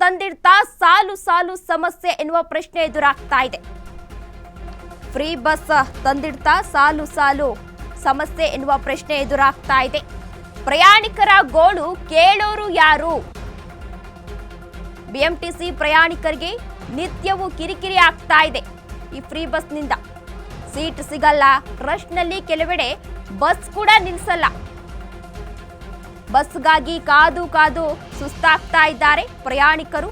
ತಂದಿಡ್ತಾ ಸಾಲು ಸಾಲು ಸಮಸ್ಯೆ ಎನ್ನುವ ಪ್ರಶ್ನೆ ಎದುರಾಗ್ತಾ ಇದೆ. ಫ್ರೀ ಬಸ್ ತಂದಿಡ್ತಾ ಸಾಲು ಸಾಲು ಸಮಸ್ಯೆ ಎನ್ನುವ ಪ್ರಶ್ನೆ ಎದುರಾಗ್ತಾ ಇದೆ. ಪ್ರಯಾಣಿಕರ ಗೋಳು ಕೇಳೋರು ಯಾರು? ಬಿಎಂಟಿಸಿ ಪ್ರಯಾಣಿಕರಿಗೆ ನಿತ್ಯವೂ ಕಿರಿಕಿರಿ ಆಗ್ತಾ ಇದೆ. ಈ ಫ್ರೀ ಬಸ್ನಿಂದ ಸೀಟ್ ಸಿಗಲ್ಲ, ರಶ್ನಲ್ಲಿ ಕೆಲವೆಡೆ ಬಸ್ ಕೂಡ ನಿಲ್ಲಿಸಲ್ಲ. ಬಸ್ಗಾಗಿ ಕಾದು ಕಾದು ಸುಸ್ತಾಗ್ತಾ ಇದ್ದಾರೆ ಪ್ರಯಾಣಿಕರು.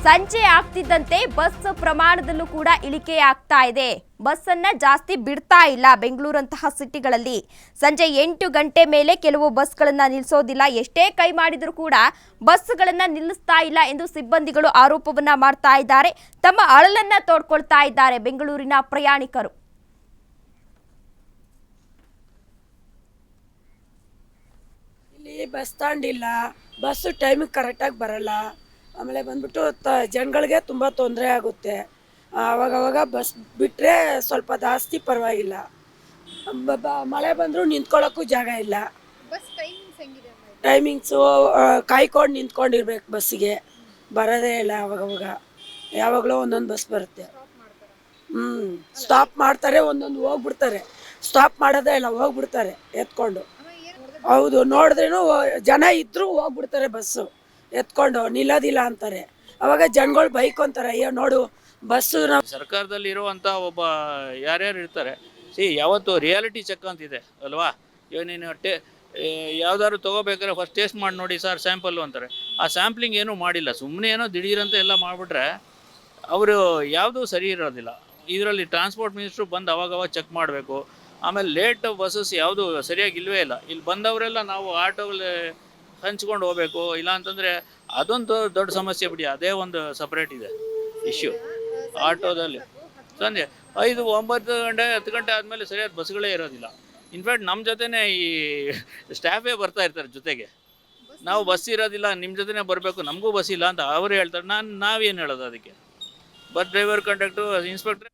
ಸಂಜೆ ಆಗ್ತಿದ್ದಂತೆ ಬಸ್ ಪ್ರಮಾಣದಲ್ಲೂ ಕೂಡ ಇಳಿಕೆ ಆಗ್ತಾ ಇದೆ. ಬಸ್ ಅನ್ನ ಜಾಸ್ತಿ ಬಿಡ್ತಾ ಇಲ್ಲ. ಬೆಂಗಳೂರಂತಹ ಸಿಟಿಗಳಲ್ಲಿ ಸಂಜೆ 8 ಗಂಟೆ ಮೇಲೆ ಕೆಲವು ಬಸ್ಗಳನ್ನ ನಿಲ್ಲಿಸೋದಿಲ್ಲ. ಎಷ್ಟೇ ಕೈ ಮಾಡಿದರೂ ಕೂಡ ಬಸ್ಗಳನ್ನ ನಿಲ್ಲಿಸ್ತಾ ಇಲ್ಲ ಎಂದು ಸಿಬ್ಬಂದಿಗಳು ಆರೋಪವನ್ನ ಮಾಡ್ತಾ ಇದ್ದಾರೆ. ತಮ್ಮ ಅಳಲನ್ನ ತೋಡ್ಕೊಳ್ತಾ ಇದ್ದಾರೆ ಬೆಂಗಳೂರಿನ ಪ್ರಯಾಣಿಕರು. ಇಲ್ಲಿ ಬಸ್ ಸ್ಟ್ಯಾಂಡ್ ಇಲ್ಲ, ಬಸ್ಸು ಟೈಮಿಗೆ ಕರೆಕ್ಟಾಗಿ ಬರಲ್ಲ. ಆಮೇಲೆ ಬಂದ್ಬಿಟ್ಟು ಜನಗಳಿಗೆ ತುಂಬ ತೊಂದರೆ ಆಗುತ್ತೆ. ಅವಾಗವಾಗ ಬಸ್ ಬಿಟ್ಟರೆ ಸ್ವಲ್ಪ ಜಾಸ್ತಿ ಪರವಾಗಿಲ್ಲ. ಮಳೆ ಬಂದರೂ ನಿಂತ್ಕೊಳ್ಳೋಕ್ಕೂ ಜಾಗ ಇಲ್ಲ. ಟೈಮಿಂಗ್ಸು ಕಾಯ್ಕೊಂಡು ನಿಂತ್ಕೊಂಡಿರ್ಬೇಕು ಬಸ್ಸಿಗೆ, ಬರೋದೇ ಇಲ್ಲ. ಅವಾಗವಾಗ ಯಾವಾಗಲೂ ಒಂದೊಂದು ಬಸ್ ಬರುತ್ತೆ. ಸ್ಟಾಪ್ ಮಾಡ್ತಾರೆ, ಒಂದೊಂದು ಹೋಗ್ಬಿಡ್ತಾರೆ. ಸ್ಟಾಪ್ ಮಾಡೋದೇ ಇಲ್ಲ, ಹೋಗ್ಬಿಡ್ತಾರೆ ಎತ್ಕೊಂಡು. ಹೌದು, ನೋಡಿದ್ರೇನು ಜನ ಇದ್ರೂ ಹೋಗ್ಬಿಡ್ತಾರೆ ಬಸ್ಸು ಎತ್ಕೊಂಡು, ನಿಲ್ಲೋದಿಲ್ಲ ಅಂತಾರೆ. ಅವಾಗ ಜನಗಳು ಬೈಕೊಂತಾರೆ, ಅಯ್ಯೋ ನೋಡು ಬಸ್ಸು. ಸರ್ಕಾರದಲ್ಲಿ ಇರುವಂಥ ಒಬ್ಬ ಯಾರ್ಯಾರು ಇರ್ತಾರೆ, ಯಾವತ್ತು ರಿಯಾಲಿಟಿ ಚೆಕ್ ಅಂತಿದೆ ಅಲ್ವಾ? ಇವಾಗ ನೀನು ಯಾವ್ದಾದ್ರು ತೊಗೋಬೇಕಾದ್ರೆ ಫಸ್ಟ್ ಟೇಸ್ಟ್ ಮಾಡಿ ನೋಡಿ ಸರ್ ಸ್ಯಾಂಪಲ್ಲು ಅಂತಾರೆ. ಆ ಸ್ಯಾಂಪ್ಲಿಂಗ್ ಏನೂ ಮಾಡಿಲ್ಲ, ಸುಮ್ಮನೆ ಏನೋ ದಿಢೀರಂತ ಎಲ್ಲ ಮಾಡಿಬಿಟ್ರೆ ಅವರು ಯಾವುದೂ ಸರಿ ಇರೋದಿಲ್ಲ. ಇದರಲ್ಲಿ ಟ್ರಾನ್ಸ್ಪೋರ್ಟ್ ಮಿನಿಸ್ಟ್ರು ಬಂದು ಅವಾಗವಾಗ ಚೆಕ್ ಮಾಡಬೇಕು. ಆಮೇಲೆ ಲೇಟ್ ಬಸ್ಸಸ್ ಯಾವುದು ಸರಿಯಾಗಿ ಇಲ್ಲವೇ ಇಲ್ಲ. ಇಲ್ಲಿ ಬಂದವರೆಲ್ಲ ನಾವು ಆಟೋಗಳು ಹಂಚ್ಕೊಂಡು ಹೋಗಬೇಕು, ಇಲ್ಲ ಅಂತಂದರೆ ಅದೊಂದು ದೊಡ್ಡ ಸಮಸ್ಯೆ ಬಿಡಿ. ಅದೇ ಒಂದು ಸಪ್ರೇಟ್ ಇದೆ ಇಶ್ಯೂ ಆಟೋದಲ್ಲಿ. ಸಂಜೆ 5, 9 ಗಂಟೆ 10 ಗಂಟೆ ಆದಮೇಲೆ ಸರಿಯಾದ ಬಸ್ಗಳೇ ಇರೋದಿಲ್ಲ. ಇನ್ಫ್ಯಾಕ್ಟ್ ನಮ್ಮ ಜೊತೆನೇ ಈ ಸ್ಟಾಫೇ ಬರ್ತಾ ಇರ್ತಾರೆ ಜೊತೆಗೆ. ನಾವು ಬಸ್ ಇರೋದಿಲ್ಲ, ನಿಮ್ಮ ಜೊತೆನೇ ಬರಬೇಕು, ನಮಗೂ ಬಸ್ ಇಲ್ಲ ಅಂತ ಅವರು ಹೇಳ್ತಾರೆ. ನಾವೇನು ಹೇಳೋದು ಅದಕ್ಕೆ? Bus driver, conductor, inspector